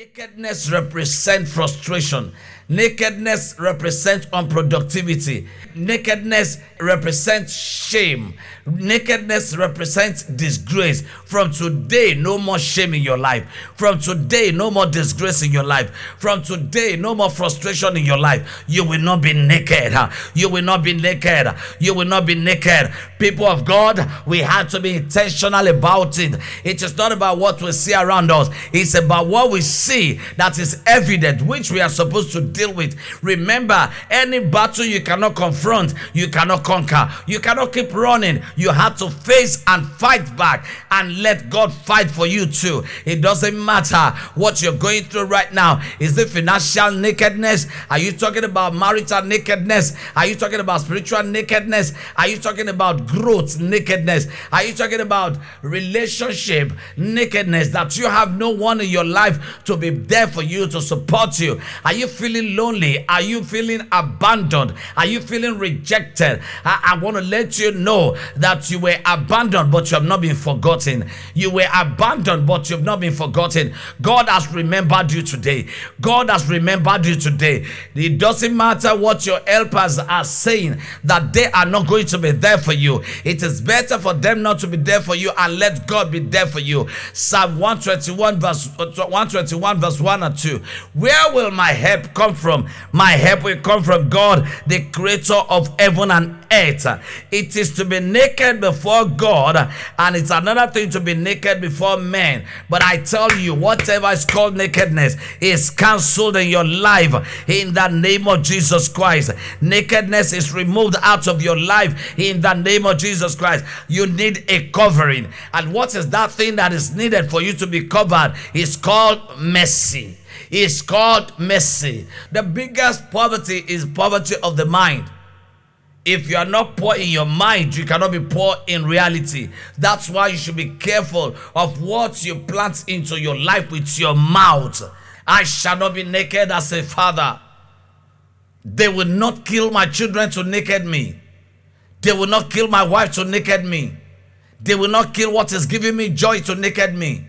Nakedness represents frustration. Nakedness represents unproductivity. Nakedness represents shame. Nakedness represents disgrace. From today, no more shame in your life. From today, no more disgrace in your life. From today, no more frustration in your life. You will not be naked. You will not be naked. You will not be naked. People of God, we have to be intentional about it. It is not about what we see around us. It's about what we see that is evident, which we are supposed to deal with. Remember, any battle you cannot confront, you cannot conquer. You cannot keep running. You have to face and fight back and let God fight for you too. It doesn't matter what you're going through right now. Is it financial nakedness? Are you talking about marital nakedness? Are you talking about spiritual nakedness? Are you talking about growth nakedness? Are you talking about relationship nakedness, that you have no one in your life to be there for you, to support you? Are you feeling lonely? Are you feeling abandoned? Are you feeling rejected? I want to let you know that you were abandoned, but you have not been forgotten. You were abandoned, but you have not been forgotten. God has remembered you today. God has remembered you today. It doesn't matter what your helpers are saying, that they are not going to be there for you. It is better for them not to be there for you and let God be there for you. Psalm 121 verse 1 and 2. Where will my help come from? My help will come from God, the creator of heaven and earth. It is to be naked before God, and it's another thing to be naked before men. But I tell you, whatever is called nakedness is cancelled in your life in the name of Jesus Christ. Nakedness is removed out of your life in the name of Jesus Christ. You need a covering. And what is that thing that is needed for you to be covered? It's called mercy. It's called mercy. The biggest poverty is poverty of the mind. If you are not poor in your mind, you cannot be poor in reality. That's why you should be careful of what you plant into your life with your mouth. I shall not be naked as a father. They will not kill my children to naked me. They will not kill my wife to naked me. They will not kill what is giving me joy to naked me.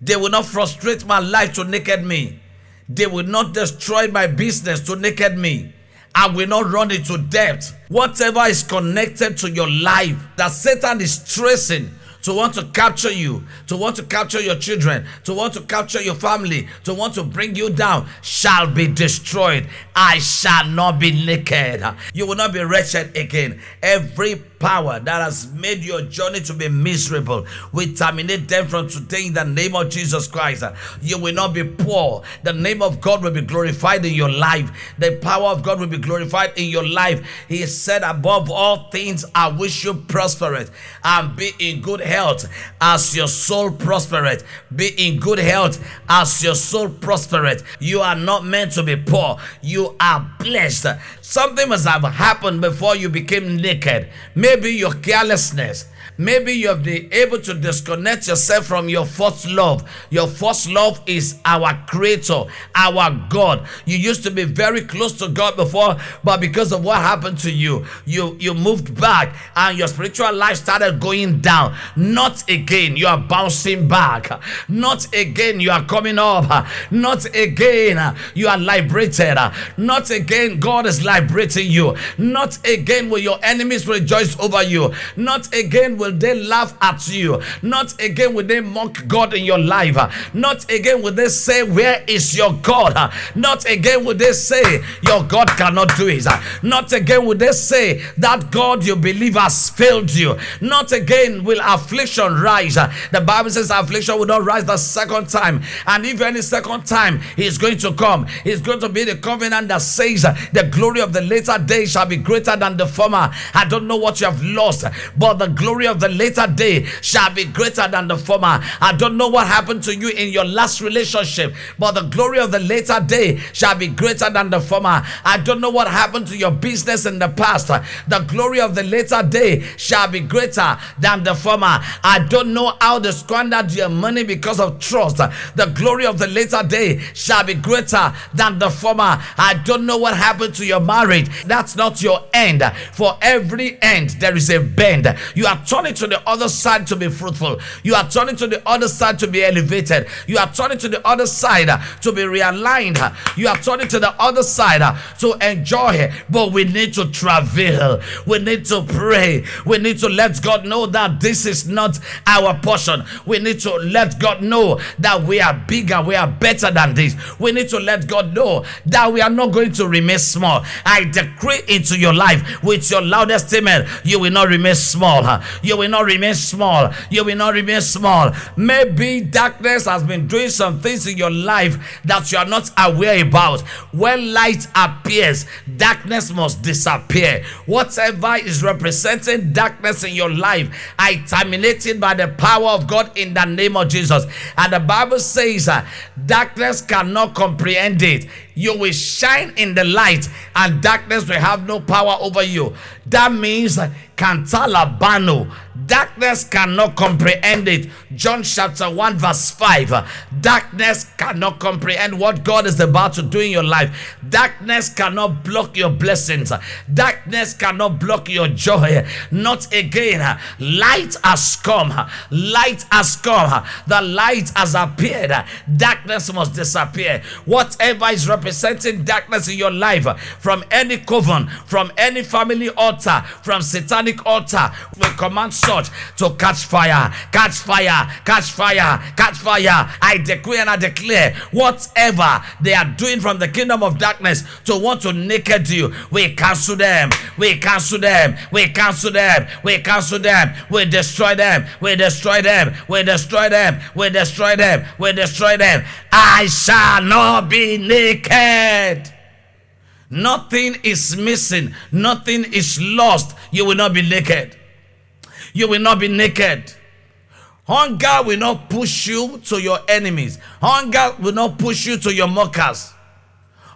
They will not frustrate my life to naked me. They will not destroy my business to naked me. I will not run into debt. Whatever is connected to your life that Satan is tracing to want to capture you, to want to capture your children, to want to capture your family, to want to bring you down, shall be destroyed. I shall not be naked. You will not be wretched again. Every power that has made your journey to be miserable, we terminate them from today in the name of Jesus Christ. You will not be poor. The name of God will be glorified in your life. The power of God will be glorified in your life. He said, above all things, I wish you prospereth and be in good health as your soul prospereth. Be in good health as your soul prospereth. You are not meant to be poor. You are blessed. Something must have happened before you became naked. Maybe your carelessness. Maybe you have been able to disconnect yourself from your first love. Your first love is our Creator, our God. You used to be very close to God before, but because of what happened to you, you moved back and your spiritual life started going down. Not again, you are bouncing back. Not again, you are coming up. Not again, you are liberated. Not again, God is liberating you. Not again will your enemies rejoice over you. Not again will they laugh at you. Not again will they mock God in your life. Not again will they say, where is your God? Not again will they say, your God cannot do it. Not again will they say, that God you believe has failed you. Not again will affliction rise. The Bible says affliction will not rise the second time. And if any second time is going to come, it's going to be the covenant that says the glory of the later day shall be greater than the former. I don't know what you have lost, but the glory of the later day shall be greater than the former. I don't know what happened to you in your last relationship, but the glory of the later day shall be greater than the former. I don't know what happened to your business in the past. The glory of the later day shall be greater than the former. I don't know how they squandered your money because of trust. The glory of the later day shall be greater than the former. I don't know what happened to your marriage. That's not your end. For every end there is a bend. You are turning turning to the other side to be fruitful. You are turning to the other side to be elevated. You are turning to the other side to be realigned. You are turning to the other side to enjoy. But we need to travail. We need to pray. We need to let God know that this is not our portion. We need to let God know that we are bigger. We are better than this. We need to let God know that we are not going to remain small. I decree into your life with your loudest amen, you will not remain small. You will not remain small. You will not remain small. Maybe darkness has been doing some things in your life that you are not aware about. When light appears, darkness must disappear. Whatever is representing darkness in your life, I terminate it by the power of God in the name of Jesus. And the Bible says darkness cannot comprehend it. You will shine in the light and darkness will have no power over you. That means Kantalabano, darkness cannot comprehend it. John chapter 1 verse 5. Darkness cannot comprehend what God is about to do in your life. Darkness cannot block your blessings. Darkness cannot block your joy. Not again. Light has come. Light has come. The light has appeared. Darkness must disappear. Whatever is representing darkness in your life, from any coven, from any family altar, from satanic altar, we command such to catch fire, catch fire, catch fire, catch fire. I decree and I declare, whatever they are doing from the kingdom of darkness to want to naked you, we cancel them, we cancel them, we cancel them, we cancel them, we destroy them, we destroy them, we destroy them, we destroy them, we destroy them. I shall not be naked. Nothing is missing. Nothing is lost. You will not be naked. You will not be naked. Hunger will not push you to your enemies. Hunger will not push you to your mockers.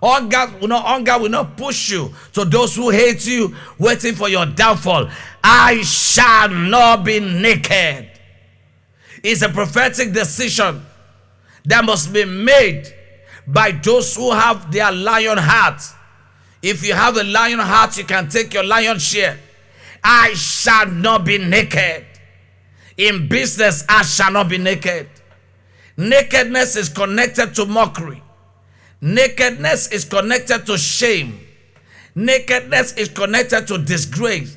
Hunger will not push you to those who hate you, waiting for your downfall. I shall not be naked. It's a prophetic decision that must be made by those who have their lion heart. If you have a lion heart, you can take your lion share. I shall not be naked. In business, I shall not be naked. Nakedness is connected to mockery. Nakedness is connected to shame. Nakedness is connected to disgrace.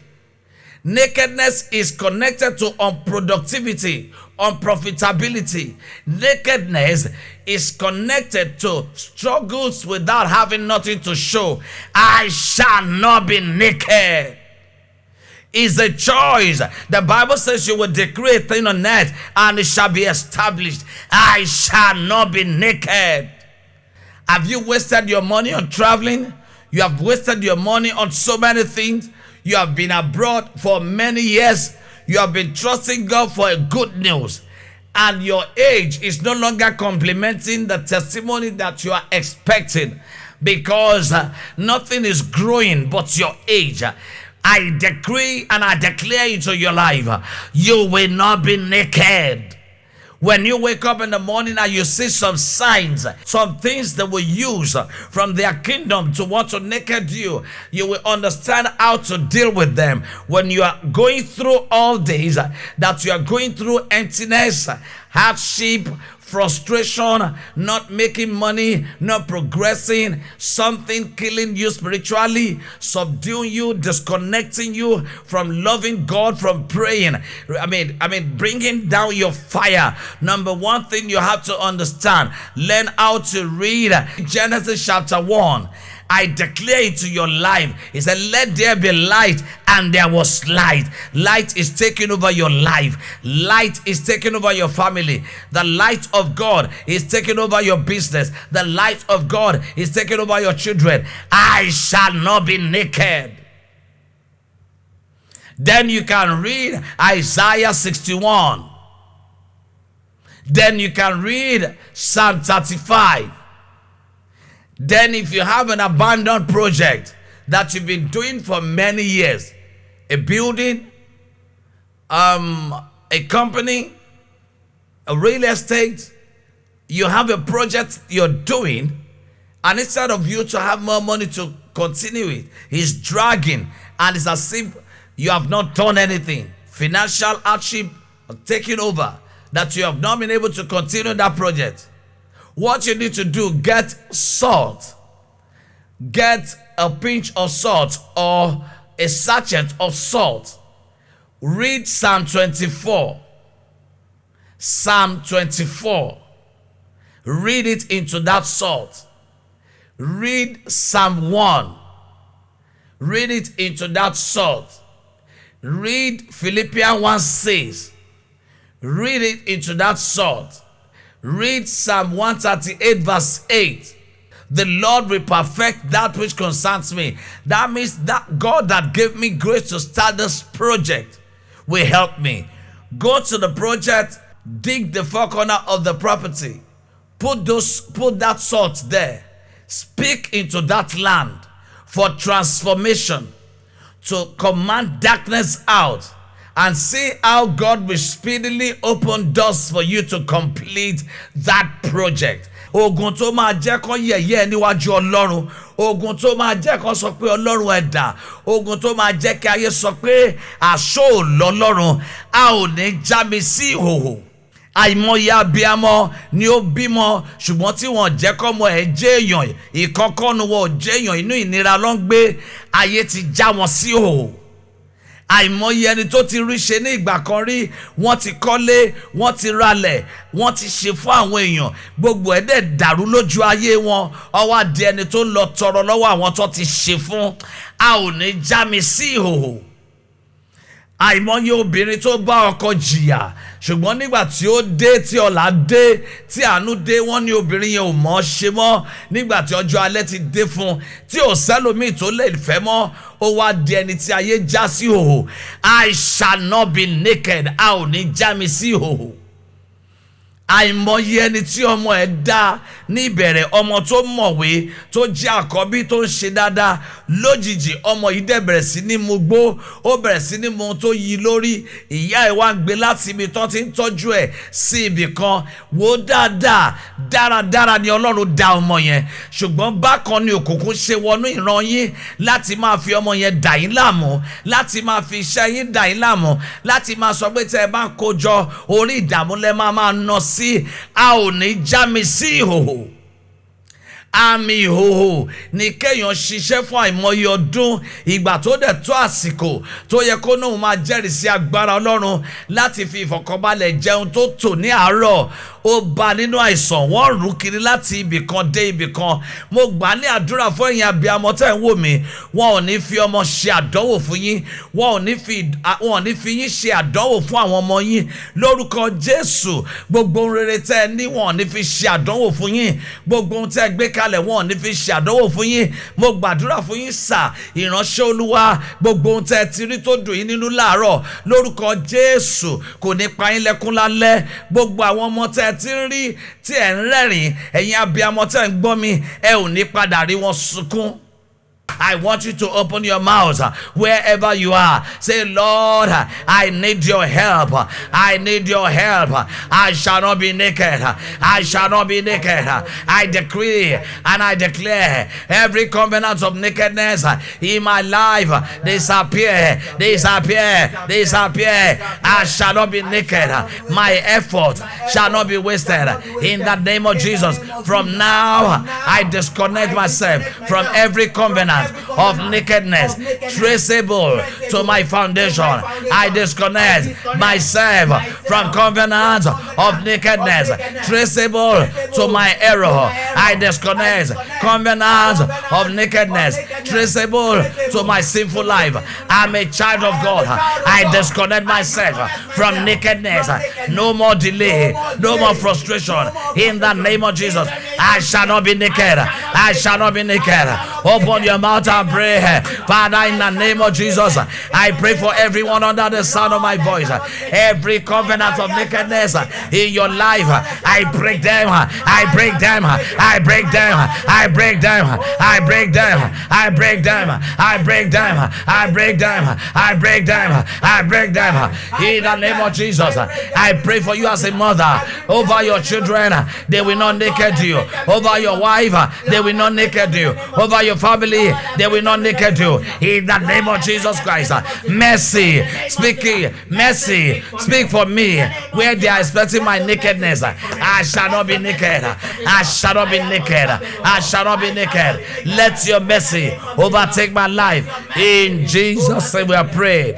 Nakedness is connected to unproductivity, unprofitability. Nakedness is connected to struggles without having nothing to show. I shall not be naked. Is a choice. The Bible says you will decree a thing on earth and it shall be established. I shall not be naked. Have you wasted your money on traveling? You have wasted your money on so many things. You have been abroad for many years. You have been trusting God for a good news. And your age is no longer complementing the testimony that you are expecting, because nothing is growing but your age. I decree and I declare into your life, you will not be naked. When you wake up in the morning and you see some signs, some things that will use from their kingdom to want to naked you, you will understand how to deal with them. When you are going through all days, that you are going through emptiness, hardship, frustration, not making money, not progressing, something killing you spiritually, subduing you, disconnecting you from loving God, from praying. I mean, bringing down your fire. Number one thing you have to understand, learn how to read Genesis chapter 1. I declare it to your life. He said, let there be light, and there was light. Light is taking over your life. Light is taking over your family. The light of God is taking over your business. The light of God is taking over your children. I shall not be naked. Then you can read Isaiah 61. Then you can read Psalm 35. Then if you have an abandoned project that you've been doing for many years, a building, a company, a real estate, you have a project you're doing, and instead of you to have more money to continue it, it's dragging, and it's as if you have not done anything financial hardship taking over, that you have not been able to continue that project, what you need to do, get salt. Get a pinch of salt or a sachet of salt. Read Psalm 24. Psalm 24. Read it into that salt. Read Psalm 1. Read it into that salt. Read Philippians 1:6. Read it into that salt. Read Psalm 138 verse 8. The Lord will perfect that which concerns me. That means that God that gave me grace to start this project will help me. Go to the project, dig the four corners of the property, put that salt there. Speak into that land for transformation, to command darkness out, and see how God will speedily open doors for you to complete that project. Ogun tó máa jẹ́ kó yẹ̀yẹ́ níwájú Ọlọ́run, ogun tó máa jẹ́ kó sọ pé Ọlọ́run ẹ̀dá, ogun tó máa jẹ́ kí ayé sọ pé àṣọ l'Ọlọ́run, a ò ní já mi sí ìhòhò. Àìmọye abiyamọ ni ó bímọ ṣùgbọ́n tí wọ́n jẹ́ kọ́mọ ẹ̀ jẹ́ èèyàn, ìkọ́kọ́nu wọn ò jẹ́ èèyàn, inú ìnira ló ń gbé, ayé ti já wọn sí ìhòhò. Àìmọye ẹni tó ti rí ṣe ní ìgbà kan rí, wọ́n ti kọ́lé, wọ́n ti ralẹ̀, wọ́n ti ṣe fún àwọn èèyàn, gbogbo ẹ̀ dẹ̀ dàrú lójú ayé wọn, ó wá di ẹni tó lọ tọrọ lọ́wọ́ àwọn tó ti ṣe fún. A ò ní já mi sí ìhòhò. Àìmọye obìnrin tó bá ọkọ jìyà ṣùgbọ́n nígbà tí ó dé, tí ọlá dé, tí àánú dé, wọ́n ní obìnrin yẹn ò mọ̀ ṣe mọ́. Nígbà tí ọjọ́ alẹ́ ti dé fún, tí ò sẹ́lòmíì tó lè fẹ́ mọ́, ó wá di ẹni tí ayé já sí ìhòhò. I shall not be naked. A ò ní já mi sí ìhòhò. Àìmọye ẹni tí ọmọ ẹ̀ dá ní ìbẹ̀rẹ̀, ọmọ tó mọ̀wé, tó jẹ́ àkọ́bí, tó ń ṣe dáadáa, lójijì ọmọ yìí dẹ̀ bẹ̀rẹ̀ sí ní mugbó, ó bẹ̀rẹ̀ sí ní mu tó yí lórí. Ìyá ẹ̀ wá ń gbé láti ibi tó ti ń tọ́jú ẹ̀ sí ibì kan. Wò dáadáa, dáradára ni Ọlọ́run dá ọmọ yẹn, ṣùgbọ́n bákan ni òkùnkùn ṣe wọnú ìran yín láti máa fi ọmọ yẹn dà yín láàmú, láti máa fi iṣẹ́ yín dà yín láàmú, láti máa sọ pé tẹ́ ẹ bá ń kójọ orí ìdààmú lẹ́ máa ná sí. A ò ní já mi sí ìhòhò. Àmì ìhòhò ni kéèyàn ṣiṣẹ́ fún àìmọye ọdún, ìgbà tó dẹ̀ tó àsìkò tó yẹ kó náà máa jẹ́rìí sí agbára Ọlọ́run láti fi ìfọ̀kànbalẹ̀ jẹun tó tò ní àárọ̀. Ó bá nínú àìsàn, wọ́n rú kiri láti ibì kan dé ibì kan. Mo gbà ní àdúrà fún ẹ̀yin abiyamọ tẹ́ ń wò mí, wọn ò ní fi ọmọ ṣe àdánwò fún yín, wọn ò ní fi yín ṣe àdánwò fún àwọn ọmọ yín. Lórúkọ Jésù, gbogbo ohun rere tẹ́ ẹ ní, wọn ò ní fi ṣe àdánwò fún yín. Gbogbo ohun tẹ́ ẹ gbé kalẹ̀, wọn ò ní fi ṣe àdánwò fún yín. Mo gbàdúrà fún yín sà, ìránṣẹ́ Olúwa, gbogbo ohun tẹ́ ẹ ti rí tó dùn yín nínú láàárọ̀, lórúkọ Jésù kò ní pa yín lẹ́kún lálẹ́. Gbogbo àwọn ọmọ tẹ́ ẹ ti ń rí tí ẹ̀ ń rẹ́rìn, ẹ̀yin abiyamọ tẹ́ ń gbọ́ mi, ẹ ò ní padà rí wọn sunkún. I want you to open your mouth wherever you are. Say, Lord, I need your help. I need your help. I shall not be naked. I shall not be naked. I decree and I declare every covenant of nakedness in my life disappear, disappear, disappear. I shall not be naked. My effort shall not be wasted. In the name of Jesus, from now, I disconnect myself from every covenant of nakedness traceable to my foundation. I disconnect myself from covenants of nakedness traceable to my error. I disconnect covenants of nakedness traceable to my sinful life. I'm a child of God. I disconnect myself from nakedness. No more delay, no more frustration. In the name of Jesus, I shall not be naked. I shall not be naked. Open your mouth and pray. Father, in the name of Jesus, I pray for everyone under the sound of my voice. Every covenant of nakedness in your life, I break them. I break them. I break them. I break them. I break them. I break them. I break them. I break them. I break them. I break them. In the name of Jesus, I pray for you as a mother. Over your children, they will not naked you. Over your wife, they will not naked you. Over your your family, they will not naked you. In the name of Jesus Christ. Mercy, speaking, mercy, speak for me. Where they are expecting my nakedness, I shall not be naked. I shall not be naked. I shall not be naked. Let your mercy overtake my life. In Jesus' name we are praying.